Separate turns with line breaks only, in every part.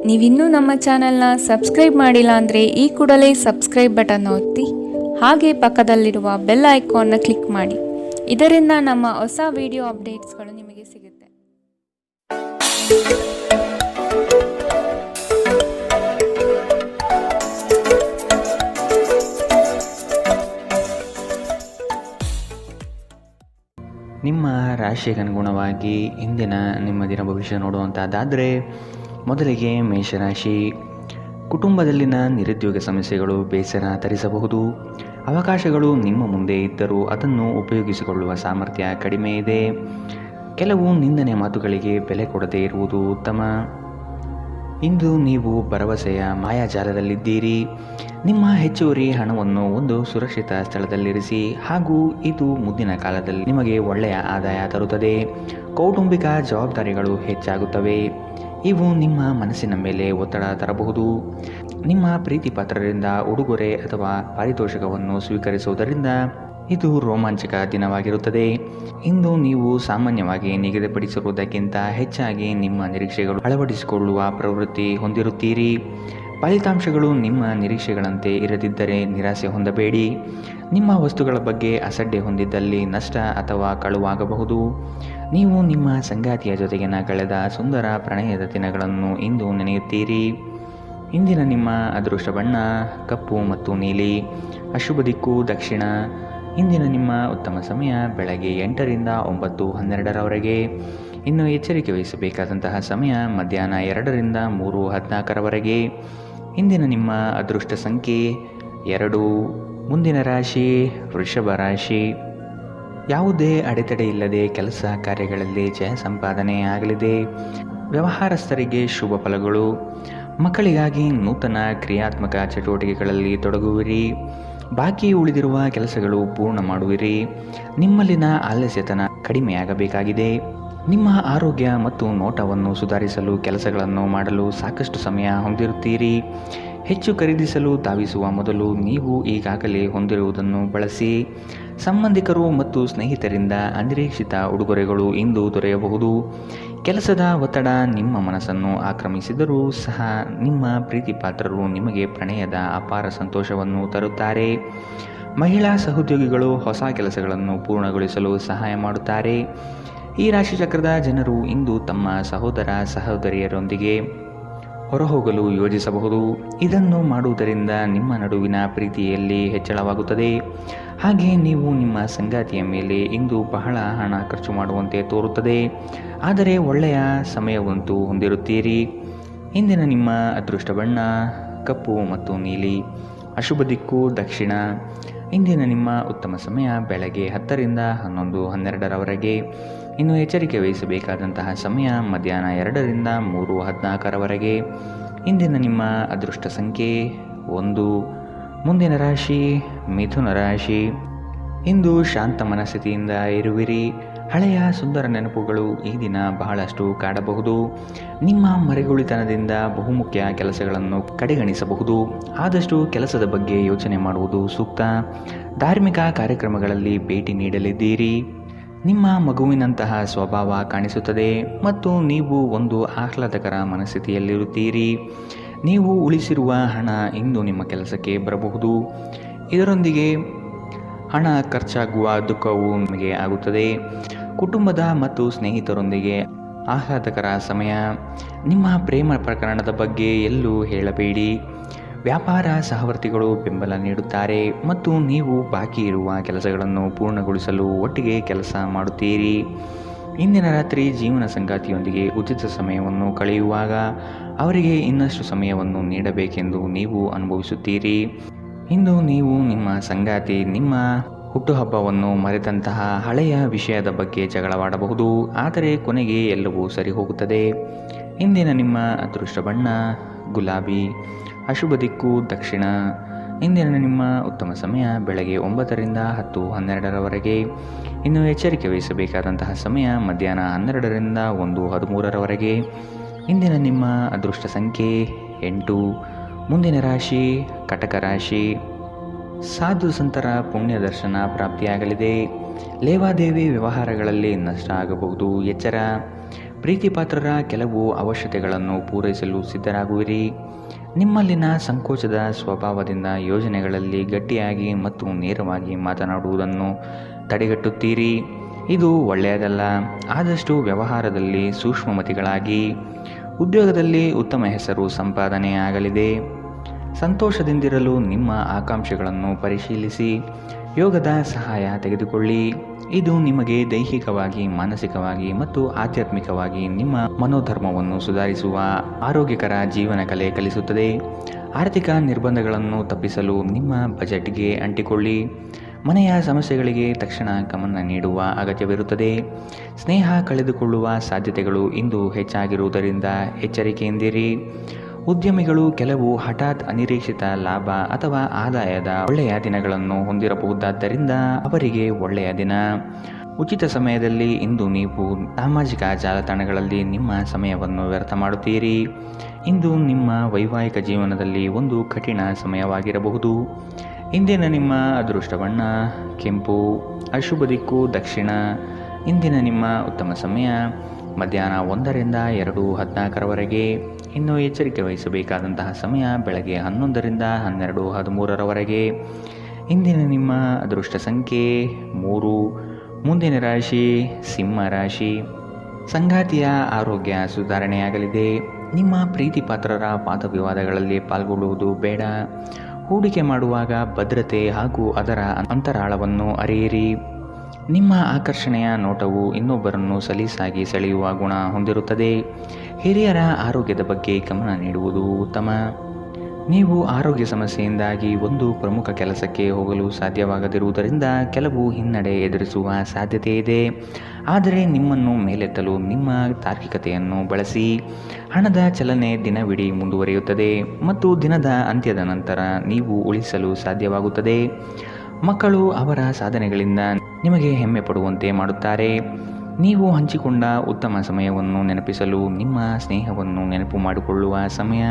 ನೀವಿನ್ನೂ ನಮ್ಮ ಚಾನೆಲ್ನ ಸಬ್ಸ್ಕ್ರೈಬ್ ಮಾಡಿಲ್ಲ ಅಂದರೆ ಈ ಕೂಡಲೇ ಸಬ್ಸ್ಕ್ರೈಬ್ ಬಟನ್ ಒತ್ತಿ ಹಾಗೆ ಪಕ್ಕದಲ್ಲಿರುವ ಬೆಲ್ ಐಕಾನ್ನ ಕ್ಲಿಕ್ ಮಾಡಿ. ಇದರಿಂದ ನಮ್ಮ ಹೊಸ ವಿಡಿಯೋ ಅಪ್ಡೇಟ್ಸ್ಗಳು ನಿಮಗೆ ಸಿಗುತ್ತೆ.
ನಿಮ್ಮ ರಾಶಿಗೆ ಅನುಗುಣವಾಗಿ ಇಂದಿನ ನಿಮ್ಮ ದಿನ ಭವಿಷ್ಯ ನೋಡುವಂಥದ್ದಾದರೆ, ಮೊದಲಿಗೆ ಮೇಷರಾಶಿ. ಕುಟುಂಬದಲ್ಲಿನ ನಿರುದ್ಯೋಗ ಸಮಸ್ಯೆಗಳು ಬೇಸರ ತರಿಸಬಹುದು. ಅವಕಾಶಗಳು ನಿಮ್ಮ ಮುಂದೆ ಇದ್ದರೂ ಅದನ್ನು ಉಪಯೋಗಿಸಿಕೊಳ್ಳುವ ಸಾಮರ್ಥ್ಯ ಕಡಿಮೆ ಇದೆ. ಕೆಲವು ನಿಂದನೆ ಮಾತುಗಳಿಗೆ ಬೆಲೆ ಕೊಡದೇ ಇರುವುದು ಉತ್ತಮ. ಇಂದು ನೀವು ಭರವಸೆಯ ಮಾಯಾಜಾಲದಲ್ಲಿದ್ದೀರಿ. ನಿಮ್ಮ ಹೆಚ್ಚುವರಿ ಹಣವನ್ನು ಒಂದು ಸುರಕ್ಷಿತ ಸ್ಥಳದಲ್ಲಿರಿಸಿ, ಹಾಗೂ ಇದು ಮುಂದಿನ ಕಾಲದಲ್ಲಿ ನಿಮಗೆ ಒಳ್ಳೆಯ ಆದಾಯ ತರುತ್ತದೆ. ಕೌಟುಂಬಿಕ ಜವಾಬ್ದಾರಿಗಳು ಹೆಚ್ಚಾಗುತ್ತವೆ. ಇವು ನಿಮ್ಮ ಮನಸ್ಸಿನ ಮೇಲೆ ಒತ್ತಡ ತರಬಹುದು. ನಿಮ್ಮ ಪ್ರೀತಿ ಪಾತ್ರರಿಂದ ಉಡುಗೊರೆ ಅಥವಾ ಪಾರಿತೋಷಕವನ್ನು ಸ್ವೀಕರಿಸುವುದರಿಂದ ಇದು ರೋಮಾಂಚಕ ದಿನವಾಗಿರುತ್ತದೆ. ಇಂದು ನೀವು ಸಾಮಾನ್ಯವಾಗಿ ನಿಗದಿಪಡಿಸಿರುವುದಕ್ಕಿಂತ ಹೆಚ್ಚಾಗಿ ನಿಮ್ಮ ನಿರೀಕ್ಷೆಗಳು ಅಳವಡಿಸಿಕೊಳ್ಳುವ ಪ್ರವೃತ್ತಿ ಹೊಂದಿರುತ್ತೀರಿ. ಫಲಿತಾಂಶಗಳು ನಿಮ್ಮ ನಿರೀಕ್ಷೆಗಳಂತೆ ಇರದಿದ್ದರೆ ನಿರಾಸೆ ಹೊಂದಬೇಡಿ. ನಿಮ್ಮ ವಸ್ತುಗಳ ಬಗ್ಗೆ ಅಸಡ್ಡೆ ಹೊಂದಿದ್ದಲ್ಲಿ ನಷ್ಟ ಅಥವಾ ಕಳುವಾಗಬಹುದು. ನೀವು ನಿಮ್ಮ ಸಂಗಾತಿಯ ಜೊತೆಗಿನ ಕಳೆದ ಸುಂದರ ಪ್ರಣಯದ ದಿನಗಳನ್ನು ಇಂದು ನೆನೆಯುತ್ತೀರಿ. ಇಂದಿನ ನಿಮ್ಮ ಅದೃಷ್ಟ ಬಣ್ಣ ಕಪ್ಪು ಮತ್ತು ನೀಲಿ. ಅಶುಭ ದಿಕ್ಕು ದಕ್ಷಿಣ. ಇಂದಿನ ನಿಮ್ಮ ಉತ್ತಮ ಸಮಯ ಬೆಳಗ್ಗೆ 8ರಿಂದ 9:12ರವರೆಗೆ. ಇನ್ನು ಎಚ್ಚರಿಕೆ ವಹಿಸಬೇಕಾದಂತಹ ಸಮಯ ಮಧ್ಯಾಹ್ನ 2ರಿಂದ 3:14ರವರೆಗೆ. ಇಂದಿನ ನಿಮ್ಮ ಅದೃಷ್ಟ ಸಂಖ್ಯೆ 2. ಮುಂದಿನ ರಾಶಿ ವೃಷಭ ರಾಶಿ. ಯಾವುದೇ ಅಡೆತಡೆ ಇಲ್ಲದೆ ಕೆಲಸ ಕಾರ್ಯಗಳಲ್ಲಿ ಜಯ ಸಂಪಾದನೆ ಆಗಲಿದೆ. ವ್ಯವಹಾರಸ್ಥರಿಗೆ ಶುಭ ಫಲಗಳು. ಮಕ್ಕಳಿಗಾಗಿ ನೂತನ ಕ್ರಿಯಾತ್ಮಕ ಚಟುವಟಿಕೆಗಳಲ್ಲಿ ತೊಡಗುವಿರಿ. ಬಾಕಿ ಉಳಿದಿರುವ ಕೆಲಸಗಳು ಪೂರ್ಣ ಮಾಡುವಿರಿ. ನಿಮ್ಮಲ್ಲಿನ ಆಲಸ್ಯತನ ಕಡಿಮೆಯಾಗಬೇಕಾಗಿದೆ. ನಿಮ್ಮ ಆರೋಗ್ಯ ಮತ್ತು ನೋಟವನ್ನು ಸುಧಾರಿಸಲು ಕೆಲಸಗಳನ್ನು ಮಾಡಲು ಸಾಕಷ್ಟು ಸಮಯ ಹೊಂದಿರುತ್ತೀರಿ. ಹೆಚ್ಚು ಖರೀದಿಸಲು ಧಾವಿಸುವ ಮೊದಲು ನೀವು ಈಗಾಗಲೇ ಹೊಂದಿರುವುದನ್ನು ಬಳಸಿ. ಸಂಬಂಧಿಕರು ಮತ್ತು ಸ್ನೇಹಿತರಿಂದ ಅನಿರೀಕ್ಷಿತ ಉಡುಗೊರೆಗಳು ಇಂದು ದೊರೆಯಬಹುದು. ಕೆಲಸದ ಒತ್ತಡ ನಿಮ್ಮ ಮನಸ್ಸನ್ನು ಆಕ್ರಮಿಸಿದರೂ ಸಹ ನಿಮ್ಮ ಪ್ರೀತಿ ಪಾತ್ರರು ನಿಮಗೆ ಪ್ರಣಯದ ಅಪಾರ ಸಂತೋಷವನ್ನು ತರುತ್ತಾರೆ. ಮಹಿಳಾ ಸಹೋದ್ಯೋಗಿಗಳು ಹೊಸ ಕೆಲಸಗಳನ್ನು ಪೂರ್ಣಗೊಳಿಸಲು ಸಹಾಯ ಮಾಡುತ್ತಾರೆ. ಈ ರಾಶಿಚಕ್ರದ ಜನರು ಇಂದು ತಮ್ಮ ಸಹೋದರ ಸಹೋದರಿಯರೊಂದಿಗೆ ಹೊರಹೋಗಲು ಯೋಜಿಸಬಹುದು. ಇದನ್ನು ಮಾಡುವುದರಿಂದ ನಿಮ್ಮ ನಡುವಿನ ಪ್ರೀತಿಯಲ್ಲಿ ಹೆಚ್ಚಳವಾಗುತ್ತದೆ. ಹಾಗೆ ನೀವು ನಿಮ್ಮ ಸಂಗಾತಿಯ ಮೇಲೆ ಇಂದು ಬಹಳ ಹಣ ಖರ್ಚು ಮಾಡುವಂತೆ ತೋರುತ್ತದೆ. ಆದರೆ ಒಳ್ಳೆಯ ಸಮಯವಂತೂ ಹೊಂದಿರುತ್ತೀರಿ. ಇಂದಿನ ನಿಮ್ಮ ಅದೃಷ್ಟ ಬಣ್ಣ ಕಪ್ಪು ಮತ್ತು ನೀಲಿ. ಅಶುಭ ದಿಕ್ಕು ದಕ್ಷಿಣ. ಇಂದಿನ ನಿಮ್ಮ ಉತ್ತಮ ಸಮಯ ಬೆಳಗ್ಗೆ 10ರಿಂದ 11:12ರವರೆಗೆ. ಇನ್ನು ಎಚ್ಚರಿಕೆ ವಹಿಸಬೇಕಾದಂತಹ ಸಮಯ ಮಧ್ಯಾಹ್ನ 2ರಿಂದ 3:14ರವರೆಗೆ. ಇಂದಿನ ನಿಮ್ಮ ಅದೃಷ್ಟ ಸಂಖ್ಯೆ 1. ಮುಂದಿನ ರಾಶಿ ಮಿಥುನ ರಾಶಿ. ಇಂದು ಶಾಂತ ಮನಸ್ಥಿತಿಯಿಂದ ಇರುವಿರಿ. ಹಳೆಯ ಸುಂದರ ನೆನಪುಗಳು ಈ ದಿನ ಬಹಳಷ್ಟು ಕಾಡಬಹುದು. ನಿಮ್ಮ ಮರೆಗುಳಿತನದಿಂದ ಬಹುಮುಖ್ಯ ಕೆಲಸಗಳನ್ನು ಕಡೆಗಣಿಸಬಹುದು. ಆದಷ್ಟು ಕೆಲಸದ ಬಗ್ಗೆ ಯೋಚನೆ ಮಾಡುವುದು ಸೂಕ್ತ. ಧಾರ್ಮಿಕ ಕಾರ್ಯಕ್ರಮಗಳಲ್ಲಿ ಭೇಟಿ ನೀಡಲಿದ್ದೀರಿ. ನಿಮ್ಮ ಮಗುವಿನಂತಹ ಸ್ವಭಾವ ಕಾಣಿಸುತ್ತದೆ ಮತ್ತು ನೀವು ಒಂದು ಆಹ್ಲಾದಕರ ಮನಸ್ಥಿತಿಯಲ್ಲಿರುತ್ತೀರಿ. ನೀವು ಉಳಿಸಿರುವ ಹಣ ಇಂದು ನಿಮ್ಮ ಕೆಲಸಕ್ಕೆ ಬರಬಹುದು. ಇದರೊಂದಿಗೆ ಹಣ ಖರ್ಚಾಗುವ ದುಃಖವು ನಿಮಗೆ ಆಗುತ್ತದೆ. ಕುಟುಂಬದ ಮತ್ತು ಸ್ನೇಹಿತರೊಂದಿಗೆ ಆಹ್ಲಾದಕರ ಸಮಯ. ನಿಮ್ಮ ಪ್ರೇಮ ಪ್ರಕರಣದ ಬಗ್ಗೆ ಎಲ್ಲೂ ಹೇಳಬೇಡಿ. ವ್ಯಾಪಾರ ಸಹವರ್ತಿಗಳು ಬೆಂಬಲ ನೀಡುತ್ತಾರೆ ಮತ್ತು ನೀವು ಬಾಕಿ ಇರುವ ಕೆಲಸಗಳನ್ನು ಪೂರ್ಣಗೊಳಿಸಲು ಒಟ್ಟಿಗೆ ಕೆಲಸ ಮಾಡುತ್ತೀರಿ. ಇಂದಿನ ರಾತ್ರಿ ಜೀವನ ಸಂಗಾತಿಯೊಂದಿಗೆ ಉಚಿತ ಸಮಯವನ್ನು ಕಳೆಯುವಾಗ ಅವರಿಗೆ ಇನ್ನಷ್ಟು ಸಮಯವನ್ನು ನೀಡಬೇಕೆಂದು ನೀವು ಅನುಭವಿಸುತ್ತೀರಿ. ಇಂದು ನೀವು ನಿಮ್ಮ ಸಂಗಾತಿ ನಿಮ್ಮ ಹುಟ್ಟುಹಬ್ಬವನ್ನು ಮರೆತಂತಹ ಹಳೆಯ ವಿಷಯದ ಬಗ್ಗೆ ಜಗಳವಾಡಬಹುದು. ಆದರೆ ಕೊನೆಗೆ ಎಲ್ಲವೂ ಸರಿ ಹೋಗುತ್ತದೆ. ಇಂದಿನ ನಿಮ್ಮ ಅದೃಷ್ಟ ಬಣ್ಣ ಗುಲಾಬಿ. ಅಶುಭ ದಿಕ್ಕು ದಕ್ಷಿಣ. ಇಂದಿನ ನಿಮ್ಮ ಉತ್ತಮ ಸಮಯ ಬೆಳಗ್ಗೆ 9ರಿಂದ 10:12ರವರೆಗೆ. ಇನ್ನು ಎಚ್ಚರಿಕೆ ವಹಿಸಬೇಕಾದಂತಹ ಸಮಯ ಮಧ್ಯಾಹ್ನ 12ರಿಂದ 1:13ರವರೆಗೆ. ಇಂದಿನ ನಿಮ್ಮ ಅದೃಷ್ಟ ಸಂಖ್ಯೆ 8. ಮುಂದಿನ ರಾಶಿ ಕಟಕ ರಾಶಿ. ಸಾಧು ಸಂತರ ಪುಣ್ಯ ದರ್ಶನ ಪ್ರಾಪ್ತಿಯಾಗಲಿದೆ. ಲೇವಾದೇವಿ ವ್ಯವಹಾರಗಳಲ್ಲಿ ನಷ್ಟ ಆಗಬಹುದು. ಎಚ್ಚರ. ಪ್ರೀತಿಪಾತ್ರರ ಕೆಲವು ಅವಶ್ಯಕತೆಗಳನ್ನು ಪೂರೈಸಲು ಸಿದ್ಧರಾಗುವಿರಿ. ನಿಮ್ಮಲ್ಲಿನ ಸಂಕೋಚದ ಸ್ವಭಾವದಿಂದ ಯೋಜನೆಗಳಲ್ಲಿ ಗಟ್ಟಿಯಾಗಿ ಮತ್ತು ನೇರವಾಗಿ ಮಾತನಾಡುವುದನ್ನು ತಡೆಗಟ್ಟುತ್ತೀರಿ. ಇದು ಒಳ್ಳೆಯದಲ್ಲ. ಆದಷ್ಟು ವ್ಯವಹಾರದಲ್ಲಿ ಸೂಕ್ಷ್ಮಮತಿಗಳಾಗಿ. ಉದ್ಯೋಗದಲ್ಲಿ ಉತ್ತಮ ಹೆಸರು ಸಂಪಾದನೆಯಾಗಲಿದೆ. ಸಂತೋಷದಿಂದಿರಲು ನಿಮ್ಮ ಆಕಾಂಕ್ಷೆಗಳನ್ನು ಪರಿಶೀಲಿಸಿ ಯೋಗದ ಸಹಾಯ ತೆಗೆದುಕೊಳ್ಳಿ. ಇದು ನಿಮಗೆ ದೈಹಿಕವಾಗಿ, ಮಾನಸಿಕವಾಗಿ ಮತ್ತು ಆಧ್ಯಾತ್ಮಿಕವಾಗಿ ನಿಮ್ಮ ಮನೋಧರ್ಮವನ್ನು ಸುಧಾರಿಸುವ ಆರೋಗ್ಯಕರ ಜೀವನ ಕಲೆ ಕಲಿಸುತ್ತದೆ. ಆರ್ಥಿಕ ನಿರ್ಬಂಧಗಳನ್ನು ತಪ್ಪಿಸಲು ನಿಮ್ಮ ಬಜೆಟ್ಗೆ ಅಂಟಿಕೊಳ್ಳಿ. ಮನೆಯ ಸಮಸ್ಯೆಗಳಿಗೆ ತಕ್ಷಣ ಗಮನ ನೀಡುವ ಅಗತ್ಯವಿರುತ್ತದೆ. ಸ್ನೇಹ ಕಳೆದುಕೊಳ್ಳುವ ಸಾಧ್ಯತೆಗಳು ಇಂದು ಹೆಚ್ಚಾಗಿರುವುದರಿಂದ ಎಚ್ಚರಿಕೆಯಿಂದಿರಿ. ಉದ್ಯಮಿಗಳು ಕೆಲವು ಹಠಾತ್ ಅನಿರೀಕ್ಷಿತ ಲಾಭ ಅಥವಾ ಆದಾಯದ ಒಳ್ಳೆಯ ದಿನಗಳನ್ನು ಹೊಂದಿರಬಹುದಾದ್ದರಿಂದ ಅವರಿಗೆ ಒಳ್ಳೆಯ ದಿನ. ಉಚಿತ ಸಮಯದಲ್ಲಿ ಇಂದು ನೀವು ಸಾಮಾಜಿಕ ಜಾಲತಾಣಗಳಲ್ಲಿ ನಿಮ್ಮ ಸಮಯವನ್ನು ವ್ಯರ್ಥ ಮಾಡುತ್ತೀರಿ. ಇಂದು ನಿಮ್ಮ ವೈವಾಹಿಕ ಜೀವನದಲ್ಲಿ ಒಂದು ಕಠಿಣ ಸಮಯವಾಗಿರಬಹುದು. ಇಂದಿನ ನಿಮ್ಮ ಅದೃಷ್ಟ ಬಣ್ಣ ಕೆಂಪು. ಅಶುಭ ದಿಕ್ಕು ದಕ್ಷಿಣ. ಇಂದಿನ ನಿಮ್ಮ ಉತ್ತಮ ಸಮಯ ಮಧ್ಯಾಹ್ನ 1 ರಿಂದ 2:14 ಇನ್ನು ಎಚ್ಚರಿಕೆ ವಹಿಸಬೇಕಾದಂತಹ ಸಮಯ ಬೆಳಗ್ಗೆ 11 ರಿಂದ 12:13 ಇಂದಿನ ನಿಮ್ಮ ಅದೃಷ್ಟ ಸಂಖ್ಯೆ 3. ಮುಂದಿನ ರಾಶಿ ಸಿಂಹ ರಾಶಿ. ಸಂಗಾತಿಯ ಆರೋಗ್ಯ ಸುಧಾರಣೆಯಾಗಲಿದೆ. ನಿಮ್ಮ ಪ್ರೀತಿಪಾತ್ರರ ವಾದವಿವಾದಗಳಲ್ಲಿ ಪಾಲ್ಗೊಳ್ಳುವುದು ಬೇಡ. ಹೂಡಿಕೆ ಮಾಡುವಾಗ ಭದ್ರತೆ ಹಾಗೂ ಅದರ ಅಂತರಾಳವನ್ನು ಅರಿಯಿರಿ. ನಿಮ್ಮ ಆಕರ್ಷಣೆಯ ನೋಟವು ಇನ್ನೊಬ್ಬರನ್ನು ಸಲೀಸಾಗಿ ಸೆಳೆಯುವ ಗುಣ ಹೊಂದಿರುತ್ತದೆ. ಹಿರಿಯರ ಆರೋಗ್ಯದ ಬಗ್ಗೆ ಗಮನ ನೀಡುವುದು ಉತ್ತಮ. ನೀವು ಆರೋಗ್ಯ ಸಮಸ್ಯೆಯಿಂದಾಗಿ ಒಂದು ಪ್ರಮುಖ ಕೆಲಸಕ್ಕೆ ಹೋಗಲು ಸಾಧ್ಯವಾಗದಿರುವುದರಿಂದ ಕೆಲವು ಹಿನ್ನಡೆ ಎದುರಿಸುವ ಸಾಧ್ಯತೆ ಇದೆ. ಆದರೆ ನಿಮ್ಮನ್ನು ಮೇಲೆತ್ತಲು ನಿಮ್ಮ ತಾರ್ಕಿಕತೆಯನ್ನು ಬಳಸಿ. ಹಣದ ಚಲನೆ ದಿನವಿಡೀ ಮುಂದುವರಿಯುತ್ತದೆ ಮತ್ತು ದಿನದ ಅಂತ್ಯದ ನಂತರ ನೀವು ಉಳಿಸಲು ಸಾಧ್ಯವಾಗುತ್ತದೆ. ಮಕ್ಕಳು ಅವರ ಸಾಧನೆಗಳಿಂದ ನಿಮಗೆ ಹೆಮ್ಮೆ ಪಡುವಂತೆ ಮಾಡುತ್ತಾರೆ. ನೀವು ಹಂಚಿಕೊಂಡ ಉತ್ತಮ ಸಮಯವನ್ನು ನೆನಪಿಸಲು ನಿಮ್ಮ ಸ್ನೇಹವನ್ನು ನೆನಪು ಮಾಡಿಕೊಳ್ಳುವ ಸಮಯ.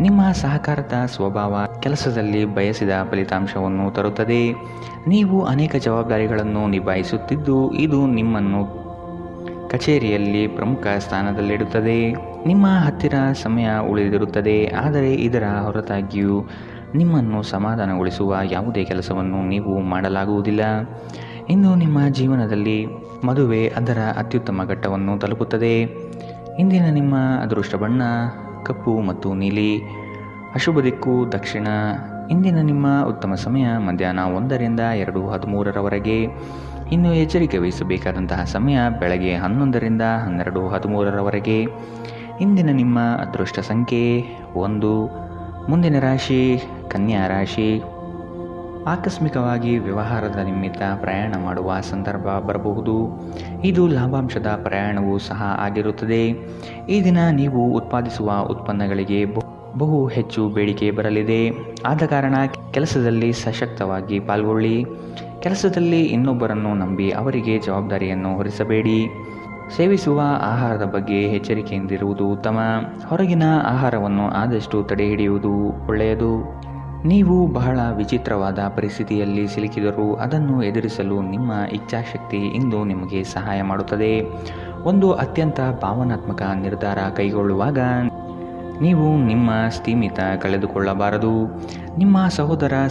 ನಿಮ್ಮ ಸಹಕಾರದ ಸ್ವಭಾವ ಕೆಲಸದಲ್ಲಿ ಬಯಸಿದ ಫಲಿತಾಂಶವನ್ನು ತರುತ್ತದೆ. ನೀವು ಅನೇಕ ಜವಾಬ್ದಾರಿಗಳನ್ನು ನಿಭಾಯಿಸುತ್ತಿದ್ದು ಇದು ನಿಮ್ಮನ್ನು ಕಚೇರಿಯಲ್ಲಿ ಪ್ರಮುಖ ಸ್ಥಾನದಲ್ಲಿಡುತ್ತದೆ. ನಿಮ್ಮ ಹತ್ತಿರ ಸಮಯ ಉಳಿದಿರುತ್ತದೆ, ಆದರೆ ಇದರ ಹೊರತಾಗಿಯೂ ನಿಮ್ಮನ್ನು ಸಮಾಧಾನಗೊಳಿಸುವ ಯಾವುದೇ ಕೆಲಸವನ್ನು ನೀವು ಮಾಡಲಾಗುವುದಿಲ್ಲ. ಇಂದು ನಿಮ್ಮ ಜೀವನದಲ್ಲಿ ಮದುವೆ ಅದರ ಅತ್ಯುತ್ತಮ ಘಟ್ಟವನ್ನು ತಲುಪುತ್ತದೆ. ಇಂದಿನ ನಿಮ್ಮ ಅದೃಷ್ಟ ಬಣ್ಣ ಕಪ್ಪು ಮತ್ತು ನೀಲಿ. ಅಶುಭ ದಿಕ್ಕು ದಕ್ಷಿಣ. ಇಂದಿನ ನಿಮ್ಮ ಉತ್ತಮ ಸಮಯ ಮಧ್ಯಾಹ್ನ 1 ರಿಂದ 2:13 ಇನ್ನು ಎಚ್ಚರಿಕೆ ವಹಿಸಬೇಕಾದಂತಹ ಸಮಯ ಬೆಳಗ್ಗೆ 11 ರಿಂದ 12:13 ಇಂದಿನ ನಿಮ್ಮ ಅದೃಷ್ಟ ಸಂಖ್ಯೆ 1. ಮುಂದಿನ ರಾಶಿ ಕನ್ಯಾ ರಾಶಿ. ಆಕಸ್ಮಿಕವಾಗಿ ವ್ಯವಹಾರದ ನಿಮಿತ್ತ ಪ್ರಯಾಣ ಮಾಡುವ ಸಂದರ್ಭ ಬರಬಹುದು. ಇದು ಲಾಭಾಂಶದ ಪ್ರಯಾಣವೂ ಸಹ ಆಗಿರುತ್ತದೆ. ಈ ದಿನ ನೀವು ಉತ್ಪಾದಿಸುವ ಉತ್ಪನ್ನಗಳಿಗೆ ಬಹು ಹೆಚ್ಚು ಬೇಡಿಕೆ ಬರಲಿದೆ. ಆದ ಕಾರಣ ಕೆಲಸದಲ್ಲಿ ಸಶಕ್ತವಾಗಿ ಪಾಲ್ಗೊಳ್ಳಿ. ಕೆಲಸದಲ್ಲಿ ಇನ್ನೊಬ್ಬರನ್ನು ನಂಬಿ ಅವರಿಗೆ ಜವಾಬ್ದಾರಿಯನ್ನು ಹೊರಿಸಬೇಡಿ. ಸೇವಿಸುವ ಆಹಾರದ ಬಗ್ಗೆ ಎಚ್ಚರಿಕೆಯಿಂದಿರುವುದು ಉತ್ತಮ. ಹೊರಗಿನ ಆಹಾರವನ್ನು ಆದಷ್ಟು ತಡೆಹಿಡಿಯುವುದು ಒಳ್ಳೆಯದು. ನೀವು ಬಹಳ ವಿಚಿತ್ರವಾದ ಪರಿಸ್ಥಿತಿಯಲ್ಲಿ ಸಿಲುಕಿದರೂ ಅದನ್ನು ಎದುರಿಸಲು ನಿಮ್ಮ ಇಚ್ಛಾಶಕ್ತಿ ಇಂದು ನಿಮಗೆ ಸಹಾಯ ಮಾಡುತ್ತದೆ. ಒಂದು ಅತ್ಯಂತ ಭಾವನಾತ್ಮಕ ನಿರ್ಧಾರ ಕೈಗೊಳ್ಳುವಾಗ ನೀವು ನಿಮ್ಮ ಸ್ಥಿಮಿತ ಕಳೆದುಕೊಳ್ಳಬಾರದು. ನಿಮ್ಮ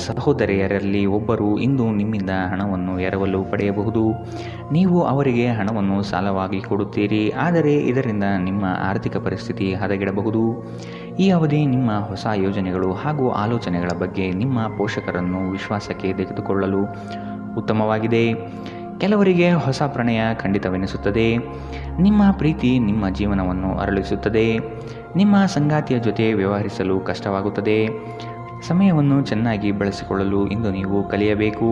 ಸಹೋದರಿಯರಲ್ಲಿ ಒಬ್ಬರು ಇಂದು ನಿಮ್ಮಿಂದ ಹಣವನ್ನು ಎರವಲು ಪಡೆಯಬಹುದು. ನೀವು ಅವರಿಗೆ ಹಣವನ್ನು ಸಾಲವಾಗಿ ಕೊಡುತ್ತೀರಿ, ಆದರೆ ಇದರಿಂದ ನಿಮ್ಮ ಆರ್ಥಿಕ ಪರಿಸ್ಥಿತಿ ಹದಗೆಡಬಹುದು. ಈ ಅವಧಿ ನಿಮ್ಮ ಹೊಸ ಯೋಜನೆಗಳು ಹಾಗೂ ಆಲೋಚನೆಗಳ ಬಗ್ಗೆ ನಿಮ್ಮ ಪೋಷಕರನ್ನು ವಿಶ್ವಾಸಕ್ಕೆ ತೆಗೆದುಕೊಳ್ಳಲು ಉತ್ತಮವಾಗಿದೆ. ಕೆಲವರಿಗೆ ಹೊಸ ಪ್ರಣಯ ಖಂಡಿತವೆನಿಸುತ್ತದೆ. ನಿಮ್ಮ ಪ್ರೀತಿ ನಿಮ್ಮ ಜೀವನವನ್ನು ಅರಳಿಸುತ್ತದೆ. ನಿಮ್ಮ ಸಂಗಾತಿಯ ಜೊತೆ ವ್ಯವಹರಿಸಲು ಕಷ್ಟವಾಗುತ್ತದೆ. ಸಮಯವನ್ನು ಚೆನ್ನಾಗಿ ಬಳಸಿಕೊಳ್ಳಲು ಇಂದು ನೀವು ಕಲಿಯಬೇಕು.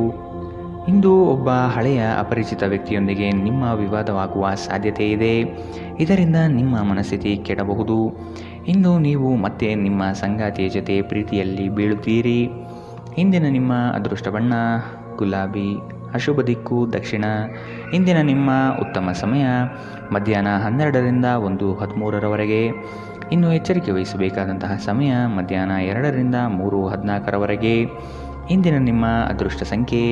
ಇಂದು ಒಬ್ಬ ಹಳೆಯ ಅಪರಿಚಿತ ವ್ಯಕ್ತಿಯೊಂದಿಗೆ ನಿಮ್ಮ ವಿವಾದವಾಗುವ ಸಾಧ್ಯತೆ ಇದೆ. ಇದರಿಂದ ನಿಮ್ಮ ಮನಸ್ಥಿತಿ ಕೆಡಬಹುದು. ಇಂದು ನೀವು ಮತ್ತೆ ನಿಮ್ಮ ಸಂಗಾತಿಯ ಜೊತೆ ಪ್ರೀತಿಯಲ್ಲಿ ಬೀಳುತ್ತೀರಿ. ಇಂದಿನ ನಿಮ್ಮ ಅದೃಷ್ಟ ಬಣ್ಣ ಗುಲಾಬಿ. ಅಶುಭ ದಿಕ್ಕು ದಕ್ಷಿಣ. ಇಂದಿನ ನಿಮ್ಮ ಉತ್ತಮ ಸಮಯ ಮಧ್ಯಾಹ್ನ 12 ರಿಂದ 1:13 ಇನ್ನು ಎಚ್ಚರಿಕೆ ವಹಿಸಬೇಕಾದಂತಹ ಸಮಯ ಮಧ್ಯಾಹ್ನ 2 ರಿಂದ 3:14 ಇಂದಿನ ನಿಮ್ಮ ಅದೃಷ್ಟ ಸಂಖ್ಯೆ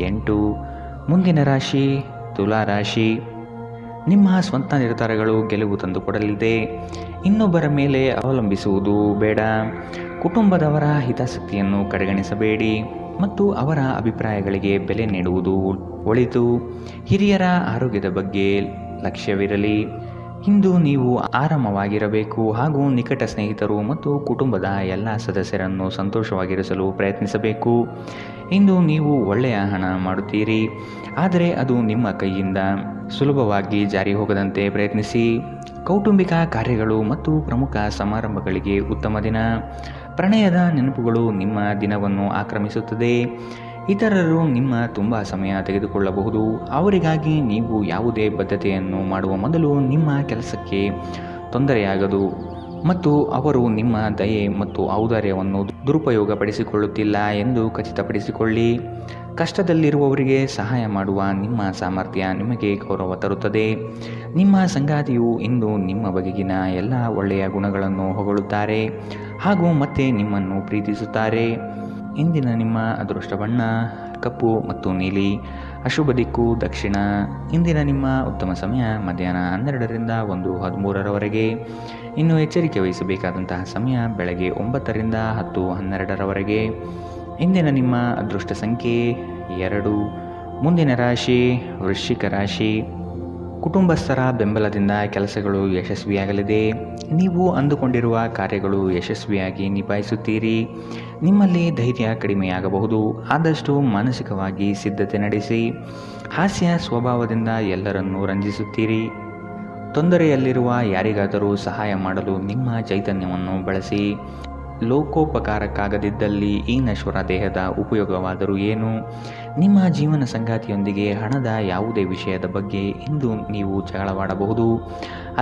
8. ಮುಂದಿನ ರಾಶಿ ತುಲಾ ರಾಶಿ. ನಿಮ್ಮ ಸ್ವಂತ ನಿರ್ಧಾರಗಳು ಗೆಲುವು ತಂದುಕೊಡಲಿದೆ. ಇನ್ನೊಬ್ಬರ ಮೇಲೆ ಅವಲಂಬಿಸುವುದು ಬೇಡ. ಕುಟುಂಬದವರ ಹಿತಾಸಕ್ತಿಯನ್ನು ಕಡೆಗಣಿಸಬೇಡಿ ಮತ್ತು ಅವರ ಅಭಿಪ್ರಾಯಗಳಿಗೆ ಬೆಲೆ ನೀಡುವುದು ಒಳಿತು. ಹಿರಿಯರ ಆರೋಗ್ಯದ ಬಗ್ಗೆ ಲಕ್ಷ್ಯವಿರಲಿ. ಇಂದು ನೀವು ಆರಾಮವಾಗಿರಬೇಕು ಹಾಗೂ ನಿಕಟ ಸ್ನೇಹಿತರು ಮತ್ತು ಕುಟುಂಬದ ಎಲ್ಲ ಸದಸ್ಯರನ್ನು ಸಂತೋಷವಾಗಿರಿಸಲು ಪ್ರಯತ್ನಿಸಬೇಕು. ಇಂದು ನೀವು ಒಳ್ಳೆಯ ಹಣ ಮಾಡುತ್ತೀರಿ, ಆದರೆ ಅದು ನಿಮ್ಮ ಕೈಯಿಂದ ಸುಲಭವಾಗಿ ಜಾರಿ ಹೋಗದಂತೆ ಪ್ರಯತ್ನಿಸಿ. ಕೌಟುಂಬಿಕ ಕಾರ್ಯಗಳು ಮತ್ತು ಪ್ರಮುಖ ಸಮಾರಂಭಗಳಿಗೆ ಉತ್ತಮ ದಿನ. ಪ್ರಣಯದ ನೆನಪುಗಳು ನಿಮ್ಮ ದಿನವನ್ನು ಆಕ್ರಮಿಸುತ್ತದೆ. ಇತರರು ನಿಮ್ಮ ತುಂಬ ಸಮಯ ತೆಗೆದುಕೊಳ್ಳಬಹುದು. ಅವರಿಗಾಗಿ ನೀವು ಯಾವುದೇ ಬದ್ಧತೆಯನ್ನು ಮಾಡುವ ಮೊದಲು ನಿಮ್ಮ ಕೆಲಸಕ್ಕೆ ತೊಂದರೆಯಾಗದು ಮತ್ತು ಅವರು ನಿಮ್ಮ ದಯೆ ಮತ್ತು ಔದಾರ್ಯವನ್ನು ದುರುಪಯೋಗಪಡಿಸಿಕೊಳ್ಳುತ್ತಿಲ್ಲ ಎಂದು ಖಚಿತಪಡಿಸಿಕೊಳ್ಳಿ. ಕಷ್ಟದಲ್ಲಿರುವವರಿಗೆ ಸಹಾಯ ಮಾಡುವ ನಿಮ್ಮ ಸಾಮರ್ಥ್ಯ ನಿಮಗೆ ಗೌರವ ತರುತ್ತದೆ. ನಿಮ್ಮ ಸಂಗಾತಿಯು ಇಂದು ನಿಮ್ಮ ಬಗೆಗಿನ ಎಲ್ಲ ಒಳ್ಳೆಯ ಗುಣಗಳನ್ನು ಹೊಗಳುತ್ತಾರೆ ಹಾಗೂ ಮತ್ತೆ ನಿಮ್ಮನ್ನು ಪ್ರೀತಿಸುತ್ತಾರೆ. ಇಂದಿನ ನಿಮ್ಮ ಅದೃಷ್ಟ ಬಣ್ಣ ಕಪ್ಪು ಮತ್ತು ನೀಲಿ. ಅಶುಭ ದಿಕ್ಕು ದಕ್ಷಿಣ. ಇಂದಿನ ನಿಮ್ಮ ಉತ್ತಮ ಸಮಯ ಮಧ್ಯಾಹ್ನ 12ರಿಂದ 1:13ರವರೆಗೆ. ಇನ್ನು ಎಚ್ಚರಿಕೆ ವಹಿಸಬೇಕಾದಂತಹ ಸಮಯ ಬೆಳಗ್ಗೆ 9ರಿಂದ 10:12ರವರೆಗೆ. ಇಂದಿನ ನಿಮ್ಮ ಅದೃಷ್ಟ ಸಂಖ್ಯೆ 2. ಮುಂದಿನ ರಾಶಿ ವೃಶ್ಚಿಕ ರಾಶಿ. ಕುಟುಂಬಸ್ಥರ ಬೆಂಬಲದಿಂದ ಕೆಲಸಗಳು ಯಶಸ್ವಿಯಾಗಲಿದೆ. ನೀವು ಅಂದುಕೊಂಡಿರುವ ಕಾರ್ಯಗಳು ಯಶಸ್ವಿಯಾಗಿ ನಿಭಾಯಿಸುತ್ತೀರಿ. ನಿಮ್ಮಲ್ಲಿ ಧೈರ್ಯ ಕಡಿಮೆಯಾಗಬಹುದು, ಆದಷ್ಟು ಮಾನಸಿಕವಾಗಿ ಸಿದ್ಧತೆ ನಡೆಸಿ. ಹಾಸ್ಯ ಸ್ವಭಾವದಿಂದ ಎಲ್ಲರನ್ನೂ ರಂಜಿಸುತ್ತೀರಿ. ತೊಂದರೆಯಲ್ಲಿರುವ ಯಾರಿಗಾದರೂ ಸಹಾಯ ಮಾಡಲು ನಿಮ್ಮ ಚೈತನ್ಯವನ್ನು ಬಳಸಿ. ಲೋಕೋಪಕಾರಕ್ಕಾಗದಿದ್ದಲ್ಲಿ ಈ ನಶ್ವರ ದೇಹದ ಉಪಯೋಗವಾದರೂ ಏನು? ನಿಮ್ಮ ಜೀವನ ಸಂಗಾತಿಯೊಂದಿಗೆ ಹಣದ ಯಾವುದೇ ವಿಷಯದ ಬಗ್ಗೆ ಇಂದು ನೀವು ಜಗಳವಾಡಬಹುದು.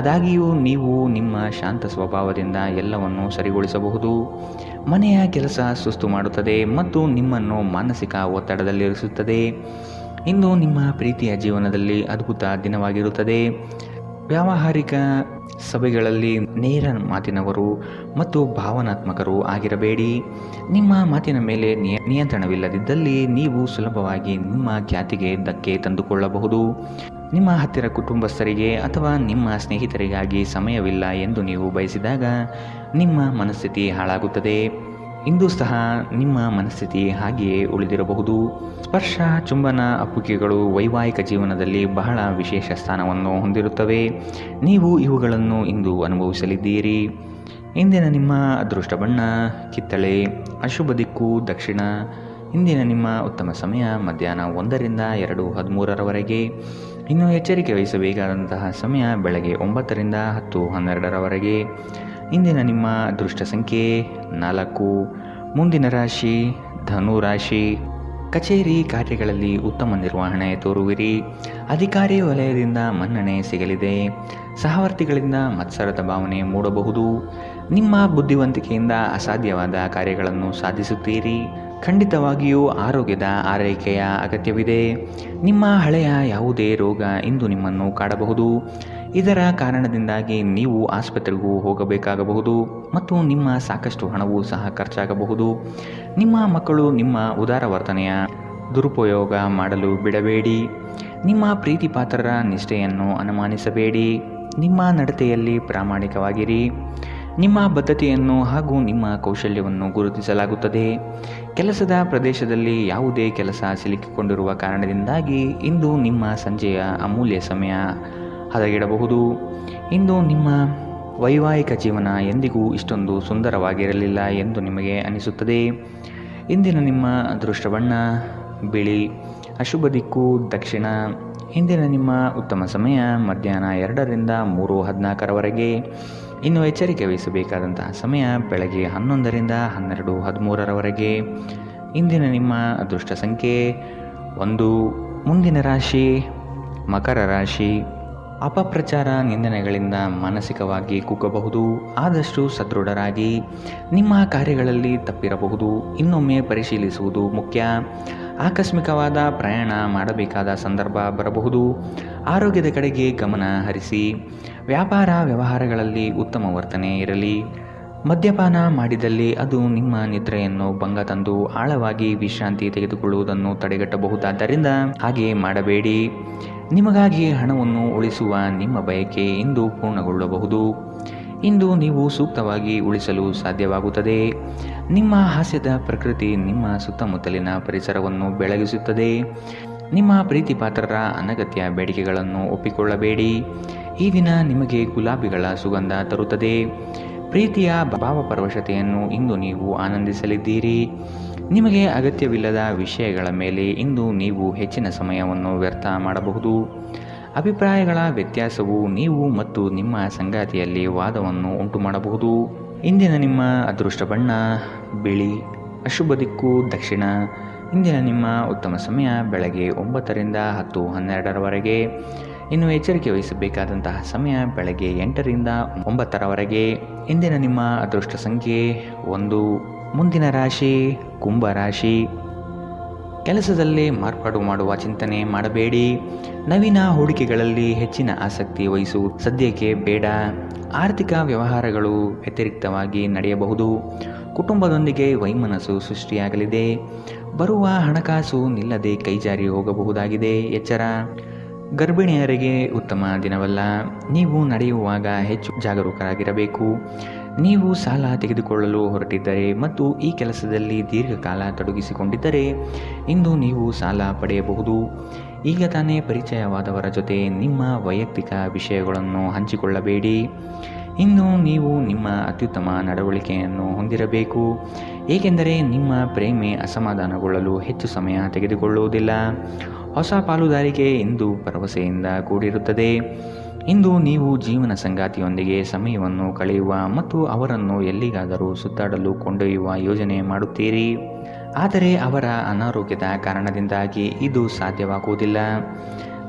ಆದಾಗ್ಯೂ ನೀವು ನಿಮ್ಮ ಶಾಂತ ಸ್ವಭಾವದಿಂದ ಎಲ್ಲವನ್ನು ಸರಿಗೊಳಿಸಬಹುದು. ಮನೆಯ ಕೆಲಸ ಸುಸ್ತು ಮಾಡುತ್ತದೆ ಮತ್ತು ನಿಮ್ಮನ್ನು ಮಾನಸಿಕ ಒತ್ತಡದಲ್ಲಿರಿಸುತ್ತದೆ. ಇಂದು ನಿಮ್ಮ ಪ್ರೀತಿಯ ಜೀವನದಲ್ಲಿ ಅದ್ಭುತ ದಿನವಾಗಿರುತ್ತದೆ. ವ್ಯಾವಹಾರಿಕ ಸಭೆಗಳಲ್ಲಿ ನೇರ ಮಾತಿನವರು ಮತ್ತು ಭಾವನಾತ್ಮಕರು ಆಗಿರಬೇಡಿ. ನಿಮ್ಮ ಮಾತಿನ ಮೇಲೆ ನಿಯಂತ್ರಣವಿಲ್ಲದಿದ್ದಲ್ಲಿ ನೀವು ಸುಲಭವಾಗಿ ನಿಮ್ಮ ಖ್ಯಾತಿಗೆ ಧಕ್ಕೆ ತಂದುಕೊಳ್ಳಬಹುದು. ನಿಮ್ಮ ಹತ್ತಿರ ಕುಟುಂಬಸ್ಥರಿಗೆ ಅಥವಾ ನಿಮ್ಮ ಸ್ನೇಹಿತರಿಗಾಗಿ ಸಮಯವಿಲ್ಲ ಎಂದು ನೀವು ಬಯಸಿದಾಗ ನಿಮ್ಮ ಮನಸ್ಥಿತಿ ಹಾಳಾಗುತ್ತದೆ. ಇಂದು ಸಹ ನಿಮ್ಮ ಮನಸ್ಥಿತಿ ಹಾಗೆಯೇ ಉಳಿದಿರಬಹುದು. ಸ್ಪರ್ಶ, ಚುಂಬನ, ಅಪ್ಪುಗೆಗಳು ವೈವಾಹಿಕ ಜೀವನದಲ್ಲಿ ಬಹಳ ವಿಶೇಷ ಸ್ಥಾನವನ್ನು ಹೊಂದಿರುತ್ತವೆ. ನೀವು ಇವುಗಳನ್ನು ಇಂದು ಅನುಭವಿಸಲಿದ್ದೀರಿ. ಇಂದಿನ ನಿಮ್ಮ ಅದೃಷ್ಟ ಬಣ್ಣ ಕಿತ್ತಳೆ. ಅಶುಭ ದಿಕ್ಕು ದಕ್ಷಿಣ. ಇಂದಿನ ನಿಮ್ಮ ಉತ್ತಮ ಸಮಯ ಮಧ್ಯಾಹ್ನ 1ರಿಂದ 2:13ರವರೆಗೆ. ಇನ್ನು ಎಚ್ಚರಿಕೆ ವಹಿಸಬೇಕಾದಂತಹ ಸಮಯ ಬೆಳಗ್ಗೆ 9ರಿಂದ 10:12ರವರೆಗೆ. ಇಂದಿನ ನಿಮ್ಮ ಅದೃಷ್ಟ ಸಂಖ್ಯೆ 4. ಮುಂದಿನ ರಾಶಿ ಧನು ರಾಶಿ. ಕಚೇರಿ ಕಾರ್ಯಗಳಲ್ಲಿ ಉತ್ತಮ ನಿರ್ವಹಣೆ ತೋರುವಿರಿ. ಅಧಿಕಾರಿ ವಲಯದಿಂದ ಮನ್ನಣೆ ಸಿಗಲಿದೆ. ಸಹವರ್ತಿಗಳಿಂದ ಮತ್ಸರದ ಭಾವನೆ ಮೂಡಬಹುದು. ನಿಮ್ಮ ಬುದ್ಧಿವಂತಿಕೆಯಿಂದ ಅಸಾಧ್ಯವಾದ ಕಾರ್ಯಗಳನ್ನು ಸಾಧಿಸುತ್ತೀರಿ. ಖಂಡಿತವಾಗಿಯೂ ಆರೋಗ್ಯದ ಆರೈಕೆಯ ಅಗತ್ಯವಿದೆ. ನಿಮ್ಮ ಹಳೆಯ ಯಾವುದೇ ರೋಗ ಇಂದು ನಿಮ್ಮನ್ನು ಕಾಡಬಹುದು. ಇದರ ಕಾರಣದಿಂದಾಗಿ ನೀವು ಆಸ್ಪತ್ರೆಗೂ ಹೋಗಬೇಕಾಗಬಹುದು ಮತ್ತು ನಿಮ್ಮ ಸಾಕಷ್ಟು ಹಣವೂ ಸಹ ಖರ್ಚಾಗಬಹುದು. ನಿಮ್ಮ ಮಕ್ಕಳು ನಿಮ್ಮ ಉದಾರ ವರ್ತನೆಯ ದುರುಪಯೋಗ ಮಾಡಲು ಬಿಡಬೇಡಿ. ನಿಮ್ಮ ಪ್ರೀತಿ ಪಾತ್ರರ ನಿಷ್ಠೆಯನ್ನು ಅನುಮಾನಿಸಬೇಡಿ. ನಿಮ್ಮ ನಡತೆಯಲ್ಲಿ ಪ್ರಾಮಾಣಿಕವಾಗಿರಿ. ನಿಮ್ಮ ಬದ್ಧತೆಯನ್ನು ಹಾಗೂ ನಿಮ್ಮ ಕೌಶಲ್ಯವನ್ನು ಗುರುತಿಸಲಾಗುತ್ತದೆ. ಕೆಲಸದ ಪ್ರದೇಶದಲ್ಲಿ ಯಾವುದೇ ಕೆಲಸ ಸಿಲುಕಿಕೊಂಡಿರುವ ಕಾರಣದಿಂದಾಗಿ ಇಂದು ನಿಮ್ಮ ಸಂಜೆಯ ಅಮೂಲ್ಯ ಸಮಯ ಹದಗೆಡಬಹುದು. ಇಂದು ನಿಮ್ಮ ವೈವಾಹಿಕ ಜೀವನ ಎಂದಿಗೂ ಇಷ್ಟೊಂದು ಸುಂದರವಾಗಿರಲಿಲ್ಲ ಎಂದು ನಿಮಗೆ ಅನಿಸುತ್ತದೆ. ಇಂದಿನ ನಿಮ್ಮ ಅದೃಷ್ಟ ಬಣ್ಣ ಬಿಳಿ. ಅಶುಭ ದಿಕ್ಕು ದಕ್ಷಿಣ. ಇಂದಿನ ನಿಮ್ಮ ಉತ್ತಮ ಸಮಯ ಮಧ್ಯಾಹ್ನ 2ರಿಂದ 3:14ರವರೆಗೆ. ಇನ್ನು ಎಚ್ಚರಿಕೆ ವಹಿಸಬೇಕಾದಂತಹ ಸಮಯ ಬೆಳಗ್ಗೆ 11ರಿಂದ 12:13ರವರೆಗೆ. ಇಂದಿನ ನಿಮ್ಮ ಅದೃಷ್ಟ ಸಂಖ್ಯೆ 1. ಮುಂದಿನ ರಾಶಿ ಮಕರ ರಾಶಿ. ಅಪಪ್ರಚಾರ, ನಿಂದನೆಗಳಿಂದ ಮಾನಸಿಕವಾಗಿ ಕುಗ್ಗಬಹುದು. ಆದಷ್ಟು ಸದೃಢರಾಗಿ. ನಿಮ್ಮ ಕಾರ್ಯಗಳಲ್ಲಿ ತಪ್ಪಿರಬಹುದು, ಇನ್ನೊಮ್ಮೆ ಪರಿಶೀಲಿಸುವುದು ಮುಖ್ಯ. ಆಕಸ್ಮಿಕವಾದ ಪ್ರಯಾಣ ಮಾಡಬೇಕಾದ ಸಂದರ್ಭ ಬರಬಹುದು. ಆರೋಗ್ಯದ ಕಡೆಗೆ ಗಮನ ಹರಿಸಿ. ವ್ಯಾಪಾರ ವ್ಯವಹಾರಗಳಲ್ಲಿ ಉತ್ತಮ ವರ್ತನೆ ಇರಲಿ. ಮದ್ಯಪಾನ ಮಾಡಿದಲ್ಲಿ ಅದು ನಿಮ್ಮ ನಿದ್ರೆಯನ್ನು ಭಂಗ ತಂದು ಆಳವಾಗಿ ವಿಶ್ರಾಂತಿ ತೆಗೆದುಕೊಳ್ಳುವುದನ್ನು ತಡೆಗಟ್ಟಬಹುದಾದ್ದರಿಂದ ಹಾಗೆ ಮಾಡಬೇಡಿ. ನಿಮಗಾಗಿ ಹಣವನ್ನು ಉಳಿಸುವ ನಿಮ್ಮ ಬಯಕೆ ಇಂದು ಪೂರ್ಣಗೊಳ್ಳಬಹುದು. ಇಂದು ನೀವು ಸೂಕ್ತವಾಗಿ ಉಳಿಸಲು ಸಾಧ್ಯವಾಗುತ್ತದೆ. ನಿಮ್ಮ ಹಾಸ್ಯದ ಪ್ರಕೃತಿ ನಿಮ್ಮ ಸುತ್ತಮುತ್ತಲಿನ ಪರಿಸರವನ್ನು ಬೆಳಗಿಸುತ್ತದೆ. ನಿಮ್ಮ ಪ್ರೀತಿಪಾತ್ರರ ಅನಗತ್ಯ ಬೇಡಿಕೆಗಳನ್ನು ಒಪ್ಪಿಕೊಳ್ಳಬೇಡಿ. ಈ ದಿನ ನಿಮಗೆ ಗುಲಾಬಿಗಳ ಸುಗಂಧ ತರುತ್ತದೆ. ಪ್ರೀತಿಯ ಭಾವಪರವಶತೆಯನ್ನು ಇಂದು ನೀವು ಆನಂದಿಸಲಿದ್ದೀರಿ. ನಿಮಗೆ ಅಗತ್ಯವಿಲ್ಲದ ವಿಷಯಗಳ ಮೇಲೆ ಇಂದು ನೀವು ಹೆಚ್ಚಿನ ಸಮಯವನ್ನು ವ್ಯರ್ಥ ಮಾಡಬಹುದು. ಅಭಿಪ್ರಾಯಗಳ ವ್ಯತ್ಯಾಸವು ನೀವು ಮತ್ತು ನಿಮ್ಮ ಸಂಗಾತಿಯಲ್ಲಿ ವಾದವನ್ನು ಉಂಟು ಮಾಡಬಹುದು. ಇಂದಿನ ನಿಮ್ಮ ಅದೃಷ್ಟ ಬಣ್ಣ ಬಿಳಿ. ಅಶುಭ ದಿಕ್ಕು ದಕ್ಷಿಣ. ಇಂದಿನ ನಿಮ್ಮ ಉತ್ತಮ ಸಮಯ ಬೆಳಗ್ಗೆ 9ರಿಂದ 10:12ರವರೆಗೆ. ಇನ್ನು ಎಚ್ಚರಿಕೆ ವಹಿಸಬೇಕಾದಂತಹ ಸಮಯ ಬೆಳಗ್ಗೆ 8ರಿಂದ 9ರವರೆಗೆ. ಇಂದಿನ ನಿಮ್ಮ ಅದೃಷ್ಟ ಸಂಖ್ಯೆ 1. ಮುಂದಿನ ರಾಶಿ ಕುಂಭ ರಾಶಿ. ಕೆಲಸದಲ್ಲಿ ಮಾರ್ಪಾಡು ಮಾಡುವ ಚಿಂತನೆ ಮಾಡಬೇಡಿ. ನವೀನ ಹೂಡಿಕೆಗಳಲ್ಲಿ ಹೆಚ್ಚಿನ ಆಸಕ್ತಿ ವಹಿಸುವುದು ಸದ್ಯಕ್ಕೆ ಬೇಡ. ಆರ್ಥಿಕ ವ್ಯವಹಾರಗಳು ವ್ಯತಿರಿಕ್ತವಾಗಿ ನಡೆಯಬಹುದು. ಕುಟುಂಬದೊಂದಿಗೆ ವೈಮನಸ್ಸು ಸೃಷ್ಟಿಯಾಗಲಿದೆ. ಬರುವ ಹಣಕಾಸು ನಿಲ್ಲದೆ ಕೈಜಾರಿ ಹೋಗಬಹುದಾಗಿದೆ. ಎಚ್ಚರ. ಗರ್ಭಿಣಿಯರಿಗೆ ಉತ್ತಮ ದಿನವಲ್ಲ. ನೀವು ನಡೆಯುವಾಗ ಹೆಚ್ಚು ಜಾಗರೂಕರಾಗಿರಬೇಕು. ನೀವು ಸಾಲ ತೆಗೆದುಕೊಳ್ಳಲು ಹೊರಟಿದ್ದರೆ ಮತ್ತು ಈ ಕೆಲಸದಲ್ಲಿ ದೀರ್ಘಕಾಲ ತೊಡಗಿಸಿಕೊಂಡಿದ್ದರೆ ಇಂದು ನೀವು ಸಾಲ ಪಡೆಯಬಹುದು. ಈಗ ತಾನೇ ಪರಿಚಯವಾದವರ ಜೊತೆ ನಿಮ್ಮ ವೈಯಕ್ತಿಕ ವಿಷಯಗಳನ್ನು ಹಂಚಿಕೊಳ್ಳಬೇಡಿ. ಇನ್ನು ನೀವು ನಿಮ್ಮ ಅತ್ಯುತ್ತಮ ನಡವಳಿಕೆಯನ್ನು ಹೊಂದಿರಬೇಕು, ಏಕೆಂದರೆ ನಿಮ್ಮ ಪ್ರೇಮೆ ಅಸಮಾಧಾನಗೊಳ್ಳಲು ಹೆಚ್ಚು ಸಮಯ ತೆಗೆದುಕೊಳ್ಳುವುದಿಲ್ಲ. ಹೊಸ ಪಾಲುದಾರಿಕೆ ಇಂದು ಭರವಸೆಯಿಂದ ಕೂಡಿರುತ್ತದೆ. ಇಂದು ನೀವು ಜೀವನ ಸಂಗಾತಿಯೊಂದಿಗೆ ಸಮಯವನ್ನು ಕಳೆಯುವ ಮತ್ತು ಅವರನ್ನು ಎಲ್ಲಿಗಾದರೂ ಸುತ್ತಾಡಲು ಕೊಂಡೊಯ್ಯುವ ಯೋಜನೆ ಮಾಡುತ್ತೀರಿ. ಆದರೆ ಅವರ ಅನಾರೋಗ್ಯದ ಕಾರಣದಿಂದಾಗಿ ಇದು ಸಾಧ್ಯವಾಗುವುದಿಲ್ಲ.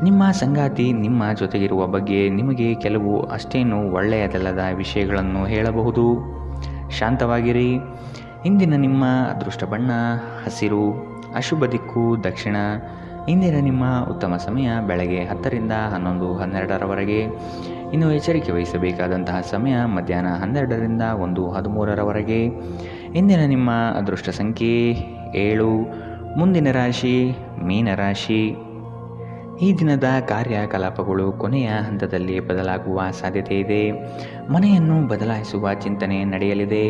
ನಿಮ್ಮ ಸಂಗಾತಿ ನಿಮ್ಮ ಜೊತೆಗಿರುವ ಬಗ್ಗೆ ನಿಮಗೆ ಕೆಲವು ಅಷ್ಟೇನು ಒಳ್ಳೆಯದಲ್ಲದ ವಿಷಯಗಳನ್ನು ಹೇಳಬಹುದು. ಶಾಂತವಾಗಿರಿ. ಇಂದಿನ ನಿಮ್ಮ ಅದೃಷ್ಟ ಬಣ್ಣ ಹಸಿರು. ಅಶುಭ ದಿಕ್ಕು ದಕ್ಷಿಣ. ಇಂದಿನ ನಿಮ್ಮ ಉತ್ತಮ ಸಮಯ ಬೆಳಗ್ಗೆ 10ರಿಂದ 11:12ರವರೆಗೆ. ಇನ್ನು ಎಚ್ಚರಿಕೆ ವಹಿಸಬೇಕಾದಂತಹ ಸಮಯ ಮಧ್ಯಾಹ್ನ 12ರಿಂದ 1:13ರವರೆಗೆ. ಇಂದಿನ ನಿಮ್ಮ ಅದೃಷ್ಟ ಸಂಖ್ಯೆ 7. ಮುಂದಿನ ರಾಶಿ ಮೀನರಾಶಿ. ಈ ದಿನದ ಕಾರ್ಯಕಲಾಪಗಳು ಕೊನೆಯ ಹಂತದಲ್ಲಿ ಬದಲಾಗುವ ಸಾಧ್ಯತೆ ಇದೆ. ಮನೆಯನ್ನು ಬದಲಾಯಿಸುವ ಚಿಂತನೆ ನಡೆಯಲಿದೆ.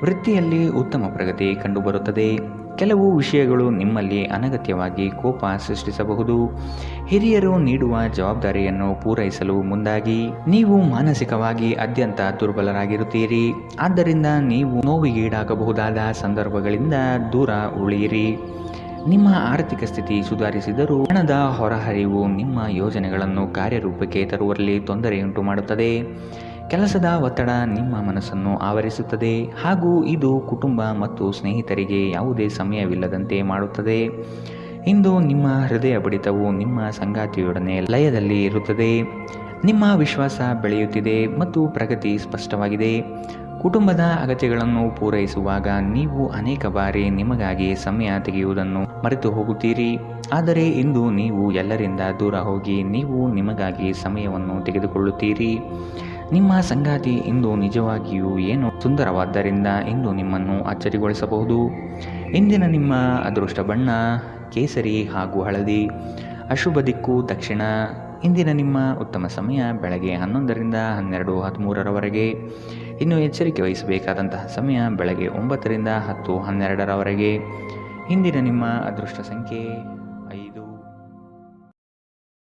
ವೃತ್ತಿಯಲ್ಲಿ ಉತ್ತಮ ಪ್ರಗತಿ ಕಂಡುಬರುತ್ತದೆ. ಕೆಲವು ವಿಷಯಗಳು ನಿಮ್ಮಲ್ಲಿ ಅನಗತ್ಯವಾಗಿ ಕೋಪ ಸೃಷ್ಟಿಸಬಹುದು. ಹಿರಿಯರು ನೀಡುವ ಜವಾಬ್ದಾರಿಯನ್ನು ಪೂರೈಸಲು ಮುಂದಾಗಿ. ನೀವು ಮಾನಸಿಕವಾಗಿ ಅತ್ಯಂತ ದುರ್ಬಲರಾಗಿರುತ್ತೀರಿ. ಆದ್ದರಿಂದ ನೀವು ನೋವಿಗೀಡಾಗಬಹುದಾದ ಸಂದರ್ಭಗಳಿಂದ ದೂರ ಉಳಿಯಿರಿ. ನಿಮ್ಮ ಆರ್ಥಿಕ ಸ್ಥಿತಿ ಸುಧಾರಿಸಿದರೂ ಹಣದ ಹೊರಹರಿವು ನಿಮ್ಮ ಯೋಜನೆಗಳನ್ನು ಕಾರ್ಯರೂಪಕ್ಕೆ ತರುವಲ್ಲಿ ತೊಂದರೆಯುಂಟು ಮಾಡುತ್ತದೆ. ಕೆಲಸದ ಒತ್ತಡ ನಿಮ್ಮ ಮನಸ್ಸನ್ನು ಆವರಿಸುತ್ತದೆ ಹಾಗೂ ಇದು ಕುಟುಂಬ ಮತ್ತು ಸ್ನೇಹಿತರಿಗೆ ಯಾವುದೇ ಸಮಯವಿಲ್ಲದಂತೆ ಮಾಡುತ್ತದೆ. ಇಂದು ನಿಮ್ಮ ಹೃದಯ ಬಡಿತವು ನಿಮ್ಮ ಸಂಗಾತಿಯೊಡನೆ ಲಯದಲ್ಲಿ ಇರುತ್ತದೆ. ನಿಮ್ಮ ವಿಶ್ವಾಸ ಬೆಳೆಯುತ್ತಿದೆ ಮತ್ತು ಪ್ರಗತಿ ಸ್ಪಷ್ಟವಾಗಿದೆ. ಕುಟುಂಬದ ಅಗತ್ಯಗಳನ್ನು ಪೂರೈಸುವಾಗ ನೀವು ಅನೇಕ ಬಾರಿ ನಿಮಗಾಗಿ ಸಮಯ ತೆಗೆಯುವುದನ್ನು ಮರೆತು ಹೋಗುತ್ತೀರಿ. ಆದರೆ ಇಂದು ನೀವು ಎಲ್ಲರಿಂದ ದೂರ ಹೋಗಿ ನೀವು ನಿಮಗಾಗಿ ಸಮಯವನ್ನು ತೆಗೆದುಕೊಳ್ಳುತ್ತೀರಿ. ನಿಮ್ಮ ಸಂಗಾತಿ ಇಂದು ನಿಜವಾಗಿಯೂ ಏನೋ ಸುಂದರವಾದ್ದರಿಂದ ಇಂದು ನಿಮ್ಮನ್ನು ಅಚ್ಚರಿಗೊಳಿಸಬಹುದು. ಇಂದಿನ ನಿಮ್ಮ ಅದೃಷ್ಟ ಬಣ್ಣ ಕೇಸರಿ ಹಾಗೂ ಹಳದಿ. ಅಶುಭ ದಿಕ್ಕು ದಕ್ಷಿಣ. ಇಂದಿನ ನಿಮ್ಮ ಉತ್ತಮ ಸಮಯ ಬೆಳಗ್ಗೆ 11ರಿಂದ 12:13ರವರೆಗೆ. ಇನ್ನು ಎಚ್ಚರಿಕೆ ವಹಿಸಬೇಕಾದಂತಹ ಸಮಯ ಬೆಳಗ್ಗೆ 9ರಿಂದ 10:12ರವರೆಗೆ. ಇಂದಿನ ನಿಮ್ಮ ಅದೃಷ್ಟ ಸಂಖ್ಯೆ